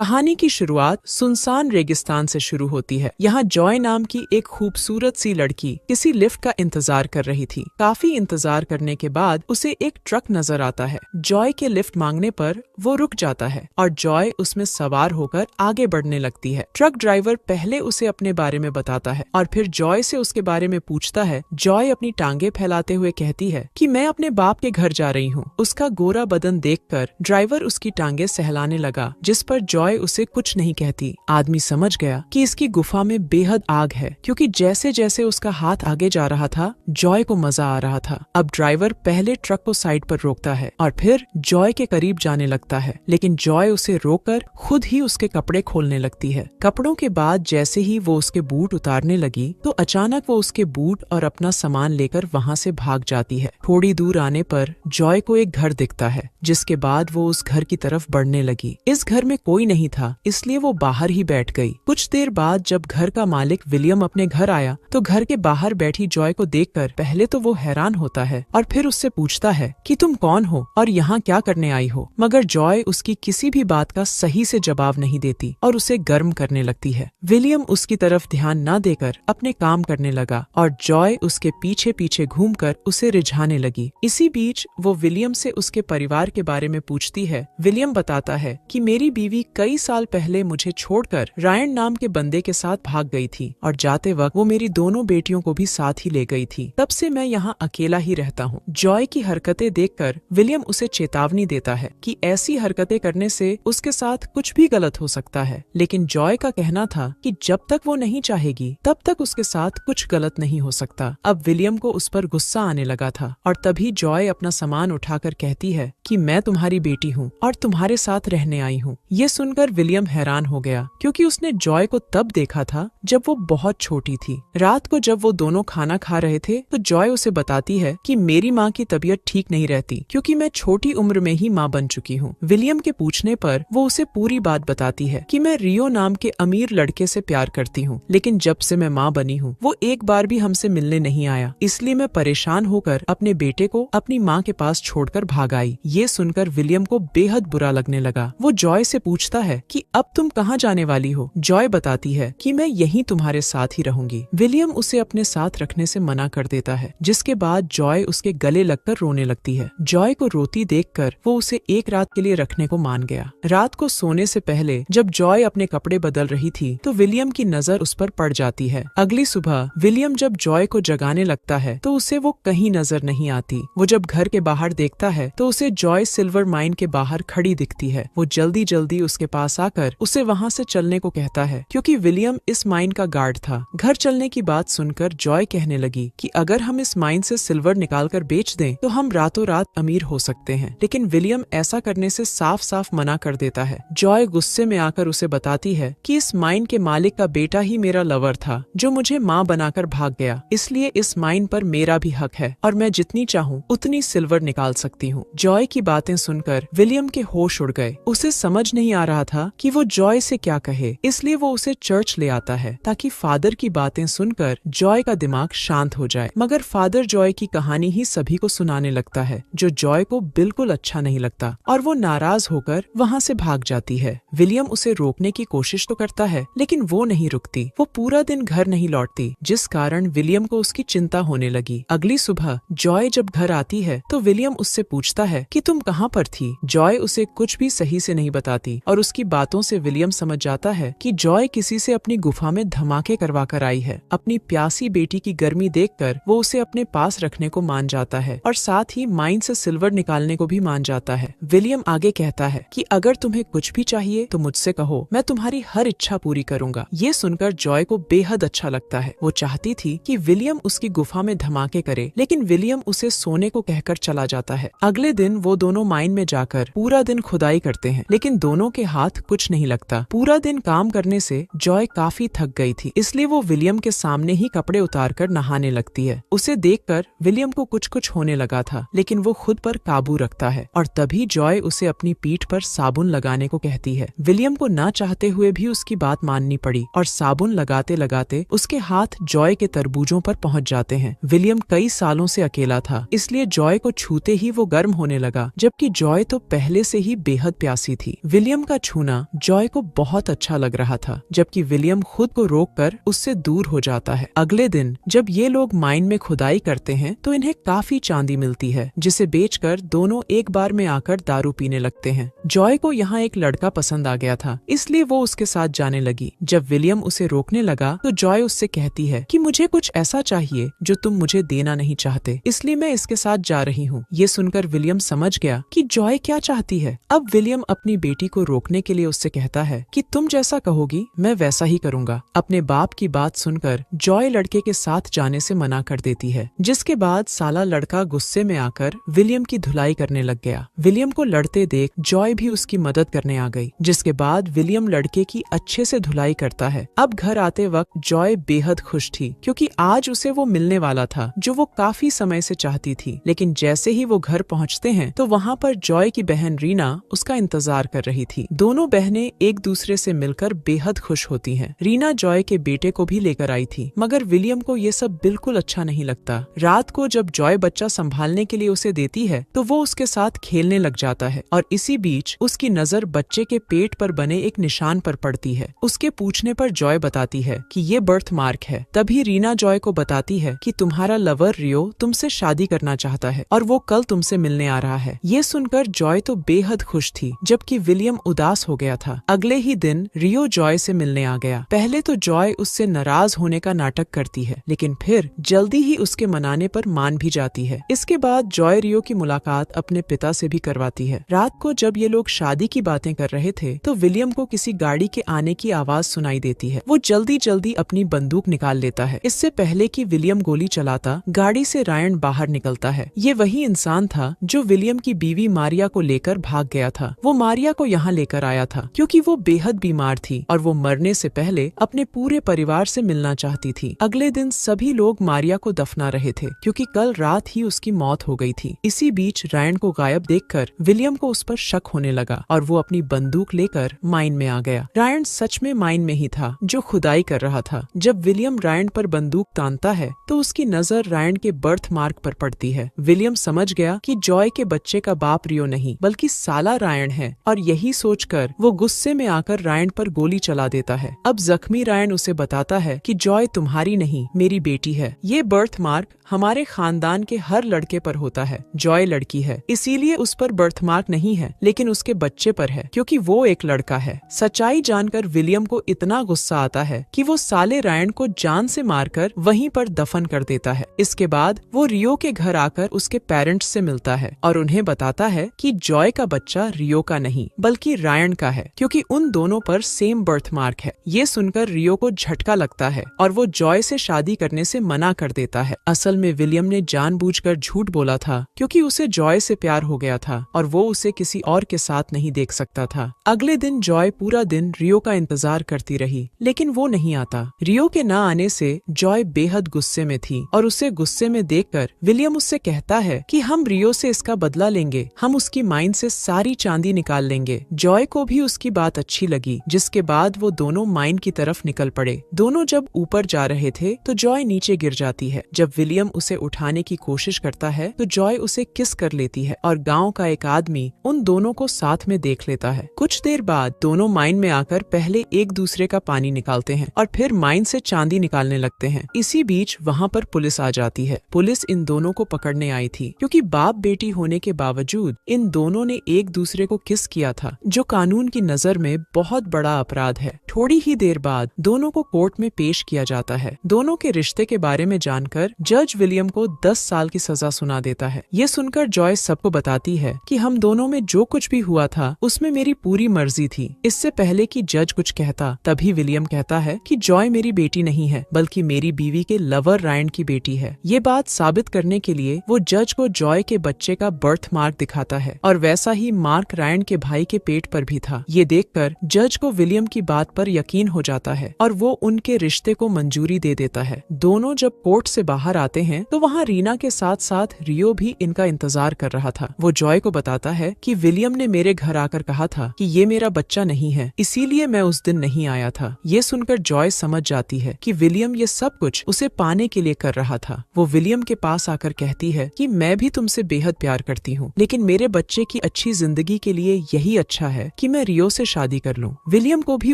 कहानी की शुरुआत सुनसान रेगिस्तान से शुरू होती है। यहाँ जॉय नाम की एक खूबसूरत सी लड़की किसी लिफ्ट का इंतजार कर रही थी। काफी इंतजार करने के बाद उसे एक ट्रक नजर आता है। जॉय के लिफ्ट मांगने पर वो रुक जाता है और जॉय उसमें सवार होकर आगे बढ़ने लगती है। ट्रक ड्राइवर पहले उसे अपने बारे में बताता है और फिर जॉय से उसके बारे में पूछता है। जॉय अपनी टांगे फैलाते हुए कहती है कि मैं अपने बाप के घर जा रही हूँ। उसका गोरा बदन देखकर ड्राइवर उसकी टांगे सहलाने लगा, जिस पर जॉय उसे कुछ नहीं कहती। आदमी समझ गया कि इसकी गुफा में बेहद आग है, क्योंकि जैसे जैसे उसका हाथ आगे जा रहा था जॉय को मजा आ रहा था। अब ड्राइवर पहले ट्रक को साइड पर रोकता है और फिर जॉय के करीब जाने लगता है, लेकिन जॉय उसे रोककर खुद ही उसके कपड़े खोलने लगती है। कपड़ों के बाद जैसे ही वो उसके बूट उतारने लगी तो अचानक वो उसके बूट और अपना सामान लेकर वहाँ से भाग जाती है। थोड़ी दूर आने पर जॉय को एक घर दिखता है, जिसके बाद वो उस घर की तरफ बढ़ने लगी। इस घर में कोई नहीं था, इसलिए वो बाहर ही बैठ गई। कुछ देर बाद जब घर का मालिक विलियम अपने घर आया तो घर के बाहर बैठी जॉय को देखकर पहले तो वो हैरान होता है और फिर उससे पूछता है कि तुम कौन हो और यहाँ क्या करने आई हो। मगर जॉय उसकी किसी भी बात का सही से जवाब नहीं देती और उसे गर्म करने लगती है। विलियम उसकी तरफ ध्यान न देकर अपने काम करने लगा और जॉय उसके पीछे पीछे घूमकर उसे रिझाने लगी। इसी बीच वो विलियम से उसके परिवार के बारे में पूछती है। विलियम बताता है कि मेरी बीवी कई साल पहले मुझे छोड़कर रायन नाम के बंदे के साथ भाग गई थी और जाते वक्त वो मेरी दोनों बेटियों को भी साथ ही ले गई थी। तब से मैं यहाँ अकेला ही रहता हूँ। जॉय की हरकतें देखकर विलियम उसे चेतावनी देता है कि ऐसी हरकतें करने से उसके साथ कुछ भी गलत हो सकता है, लेकिन जॉय का कहना था कि जब तक वो नहीं चाहेगी तब तक उसके साथ कुछ गलत नहीं हो सकता। अब विलियम को उस पर गुस्सा आने लगा था और तभी जॉय अपना सामान उठाकर कहती है कि मैं तुम्हारी बेटी हूँ और तुम्हारे साथ रहने आई हूँ। ये सुनकर विलियम हैरान हो गया, क्योंकि उसने जॉय को तब देखा था जब वो बहुत छोटी थी। रात को जब वो दोनों खाना खा रहे थे तो जॉय उसे बताती है कि मेरी माँ की तबीयत ठीक नहीं रहती, क्योंकि मैं छोटी उम्र में ही माँ बन चुकी हूँ। विलियम के पूछने पर वो उसे पूरी बात बताती है कि मैं रियो नाम के अमीर लड़के से प्यार करती हूँ, लेकिन जब से मैं माँ बनी हूँ वो एक बार भी हमसे मिलने नहीं आया, इसलिए मैं परेशान होकर अपने बेटे को अपनी माँ के पास छोड़कर भाग आई। ये सुनकर विलियम को बेहद बुरा लगने लगा। वो जॉय से पूछता है कि अब तुम कहाँ जाने वाली हो। जॉय बताती है कि मैं यहीं तुम्हारे साथ ही रहूंगी। विलियम उसे अपने साथ रखने से मना कर देता है, जिसके बाद जॉय उसके गले लगकर रोने लगती है। जॉय को रोती देखकर वो उसे एक रात के लिए रखने को मान गया। रात को सोने से पहले जब जॉय अपने कपड़े बदल रही थी तो विलियम की नजर उस पर पड़ जाती है। अगली सुबह विलियम जब जॉय को जगाने लगता है तो उसे वो कहीं नजर नहीं आती। वो जब घर के बाहर देखता है तो उसे जॉय सिल्वर माइन के बाहर खड़ी दिखती है। वो जल्दी जल्दी उसके पास आकर उसे वहाँ से चलने को कहता है, क्योंकि विलियम इस माइन का गार्ड था। घर चलने की बात सुनकर जॉय कहने लगी कि अगर हम इस माइन से सिल्वर निकालकर बेच दें तो हम रातों रात अमीर हो सकते हैं, लेकिन विलियम ऐसा करने से साफ साफ मना कर देता है। जॉय गुस्से में आकर उसे बताती है कि इस माइन के मालिक का बेटा ही मेरा लवर था, जो मुझे माँ बनाकर भाग गया, इसलिए इस माइन पर मेरा भी हक है और मैं जितनी चाहूँ उतनी सिल्वर निकाल सकती हूँ। जॉय की बातें सुनकर विलियम के होश उड़ गए। उसे समझ नहीं आ रहा था कि वो जॉय से क्या कहे, इसलिए वो उसे चर्च ले आता है ताकि फादर की बातें सुनकर जॉय का दिमाग शांत हो जाए। मगर फादर जॉय की कहानी ही सभी को सुनाने लगता है, जो जॉय को बिल्कुल अच्छा नहीं लगता और वो नाराज होकर वहाँ से भाग जाती है। विलियम उसे रोकने की कोशिश तो करता है, लेकिन वो नहीं रुकती। वो पूरा दिन घर नहीं लौटती, जिस कारण विलियम को उसकी चिंता होने लगी। अगली सुबह जॉय जब घर आती है तो विलियम उससे पूछता है कि तुम कहाँ पर थी। जॉय उसे कुछ भी सही से नहीं बताती और उसकी बातों से विलियम समझ जाता है कि जॉय किसी से अपनी गुफा में धमाके करवा कर आई है। अपनी प्यासी बेटी की गर्मी देखकर वो उसे अपने पास रखने को मान जाता है और साथ ही माइन से सिल्वर निकालने को भी मान जाता है। विलियम आगे कहता है कि अगर तुम्हें कुछ भी चाहिए तो मुझसे कहो, मैं तुम्हारी हर इच्छा पूरी करूंगा। ये सुनकर जॉय को बेहद अच्छा लगता है। वो चाहती थी कि विलियम उसकी गुफा में धमाके करे, लेकिन विलियम उसे सोने को कहकर चला जाता है। अगले दिन वो दोनों माइन में जाकर पूरा दिन खुदाई करते हैं, लेकिन दोनों के हाथ कुछ नहीं लगता। पूरा दिन काम करने से जॉय काफी थक गई थी, इसलिए वो विलियम के सामने ही कपड़े उतारकर नहाने लगती है। उसे देखकर विलियम को कुछ कुछ होने लगा था, लेकिन वो खुद पर काबू रखता है और तभी जॉय उसे अपनी पीठ पर साबुन लगाने को कहती है। विलियम को ना चाहते हुए भी उसकी बात माननी पड़ी और साबुन लगाते लगाते उसके हाथ जॉय के तरबूजों पर पहुंच जाते हैं। विलियम कई सालों से अकेला था, इसलिए जॉय को छूते ही वो गर्म होने लगा, जबकि जॉय तो पहले से ही बेहद प्यासी थी। विलियम का छूना जॉय को बहुत अच्छा लग रहा था, जबकि विलियम खुद को रोककर उससे दूर हो जाता है। अगले दिन जब ये लोग माइन में खुदाई करते हैं तो इन्हें काफी चांदी मिलती है, जिसे बेचकर दोनों एक बार में आकर दारू पीने लगते हैं। जॉय को यहाँ एक लड़का पसंद आ गया था, इसलिए वो उसके साथ जाने लगी। जब विलियम उसे रोकने लगा तो जॉय उससे कहती है कि मुझे कुछ ऐसा चाहिए जो तुम मुझे देना नहीं चाहते, इसलिए मैं इसके साथ जा रही हूँ। ये सुनकर विलियम समझ गया कि जॉय क्या चाहती है। अब विलियम अपनी बेटी को रोकने के लिए उससे कहता है कि तुम जैसा कहोगी मैं वैसा ही करूँगा। अपने बाप की बात सुनकर जॉय लड़के के साथ जाने से मना कर देती है, जिसके बाद साला लड़का गुस्से में आकर विलियम की धुलाई करने लग गया। विलियम को लड़ते देख जॉय भी उसकी मदद करने आ गई, जिसके बाद विलियम लड़के की अच्छे से धुलाई करता है। अब घर आते वक्त जॉय बेहद खुश थी, क्योंकि आज उसे वो मिलने वाला था जो वो काफी समय से चाहती थी। लेकिन जैसे ही वो घर पहुंचते हैं तो वहाँ पर जॉय की बहन रीना उसका इंतजार कर रही थी। दोनों बहनें एक दूसरे से मिलकर बेहद खुश होती हैं। रीना जॉय के बेटे को भी लेकर आई थी, मगर विलियम को ये सब बिल्कुल अच्छा नहीं लगता। रात को जब जॉय बच्चा संभालने के लिए उसे देती है तो वो उसके साथ खेलने लग जाता है, और इसी बीच उसकी नजर बच्चे के पेट पर बने एक निशान पर पड़ती है। उसके पूछने पर जॉय बताती है कि ये बर्थ मार्क है। तभी रीना जॉय को बताती है कि तुम्हारा लवर रियो तुमसे शादी करना चाहता है और वो कल तुमसे मिलने आ रहा है। ये सुनकर जॉय तो बेहद खुश थी, जबकि विलियम उदास हो गया था। अगले ही दिन रियो जॉय से मिलने आ गया। पहले तो जॉय उससे नाराज होने का नाटक करती है, लेकिन फिर जल्दी ही उसके मनाने पर मान भी जाती है। इसके बाद जॉय रियो की मुलाकात अपने पिता से भी करवाती है। रात को जब ये लोग शादी की बातें कर रहे थे तो विलियम को किसी गाड़ी के आने की आवाज सुनाई देती है। वो जल्दी जल्दी अपनी बंदूक निकाल लेता है। इससे पहले कि विलियम गोली चलाता, गाड़ी से रायन बाहर निकलता है। ये वही इंसान था जो विलियम की बीवी मारिया को लेकर भाग गया था। वो मारिया को यहाँ लेकर आया था क्योंकि वो बेहद बीमार थी और वो मरने से पहले अपने पूरे परिवार से मिलना चाहती थी। अगले दिन सभी लोग मारिया को दफना रहे थे, क्योंकि कल रात ही उसकी मौत हो गई थी। इसी बीच रायन को गायब देखकर विलियम को उस पर शक होने लगा और वो अपनी बंदूक लेकर माइन में आ गया। रायन सच में माइन में ही था जो खुदाई कर रहा था। जब विलियम रायन पर बंदूक तानता है तो उसकी नजर रायन के बर्थ मार्क पर पड़ती है। विलियम समझ गया कि जॉय के बच्चे का बाप रियो नहीं बल्कि साला रायन है, और यही सोचकर वो गुस्से में आकर रायन पर गोली चला देता है। अब जख्मी रायन उसे बताता है कि जॉय तुम्हारी नहीं मेरी बेटी है। ये बर्थ मार्क हमारे खानदान के हर लड़के पर होता है। जॉय लड़की है, इसीलिए उस पर बर्थ मार्क नहीं है, लेकिन उसके बच्चे पर है क्योंकि वो एक लड़का है। सच्चाई जानकर विलियम को इतना गुस्सा आता है कि वो साले रायन को जान से मारकर वहीं पर दफन कर देता है। इसके बाद वो रियो के घर आकर उसके पेरेंट्स से मिलता है और उन्हें बताता है कि जॉय का बच्चा रियो का नहीं बल्कि रायन का है, क्योंकि उन दोनों पर सेम बर्थ मार्क है। ये सुनकर रियो को झटका लगता है और वो जॉय से शादी करने से मना कर देता है। असल में विलियम ने जानबूझकर झूठ बोला था, क्योंकि उसे जॉय से प्यार हो गया था और वो उसे किसी और के साथ नहीं देख सकता था। अगले दिन जॉय पूरा दिन रियो का इंतजार करती रही, लेकिन वो नहीं आता। रियो के न आने से जॉय बेहद गुस्से में थी और उसे गुस्से में देखकर विलियम उससे कहता है कि हम रियो से इसका बदला लेंगे, हम उसकी माइन से सारी चांदी निकाल लेंगे। जॉय को भी उसकी बात अच्छी लगी, जिसके बाद वो दोनों माइन की तरफ निकल पड़े। दोनों जब ऊपर जा रहे थे तो जॉय नीचे गिर जाती है। जब विलियम उसे उठाने की कोशिश करता है तो जॉय उसे किस कर लेती है और गांव का एक आदमी उन दोनों को साथ में देख लेता है। कुछ देर बाद दोनों माइन में आकर पहले एक दूसरे का पानी निकालते हैं और फिर माइन से चांदी निकालने लगते हैं। इसी बीच वहाँ पर पुलिस आ जाती है। पुलिस इन दोनों को पकड़ने आई थी, क्योंकि बाप बेटी होने के बावजूद इन दोनों ने एक दूसरे को किस किया था, जो कानून की नजर में बहुत बड़ा अपराध है। थोड़ी ही देर बाद दोनों को कोर्ट में पेश किया जाता है। दोनों के रिश्ते के बारे में जानकर जज विलियम को 10 साल की सजा सुना देता है। ये सुनकर जॉय सबको बताती है कि हम दोनों में जो कुछ भी हुआ था उसमें मेरी पूरी मर्जी थी। इससे पहले कि जज कुछ कहता, तभी विलियम कहता है कि जॉय मेरी बेटी नहीं है बल्कि मेरी बीवी के लवर रायन की बेटी है। ये बात साबित करने के लिए वो जज को जॉय के बच्चे का बर्थ मार्क दिखाता है और वैसा ही मार्क रायन के भाई के पेट पर भी था। ये देखकर जज को विलियम की बात पर यकीन हो जाता है और वो उनके रिश्ते को मंजूरी दे देता है। दोनों जब कोर्ट से बाहर आते हैं तो वहाँ रीना के साथ साथ रियो भी इनका इंतजार कर रहा था। वो जॉय को बताता है कि विलियम ने मेरे घर आकर कहा था कि ये मेरा बच्चा नहीं है, इसीलिए मैं उस दिन नहीं आया था। ये सुनकर जॉय समझ जाती है कि विलियम ये सब कुछ उसे पाने के लिए कर रहा था। वो विलियम के पास आकर कहती है कि मैं भी तुमसे बेहद प्यार करती हूँ, लेकिन मेरे बच्चे की अच्छी जिंदगी के लिए यही अच्छा है कि मैं रियो से शादी कर लूं। विलियम को भी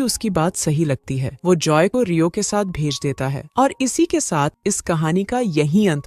उसकी बात सही लगती है। वो जॉय को रियो के साथ भेज देता है और इसी के साथ इस कहानी का यही अंत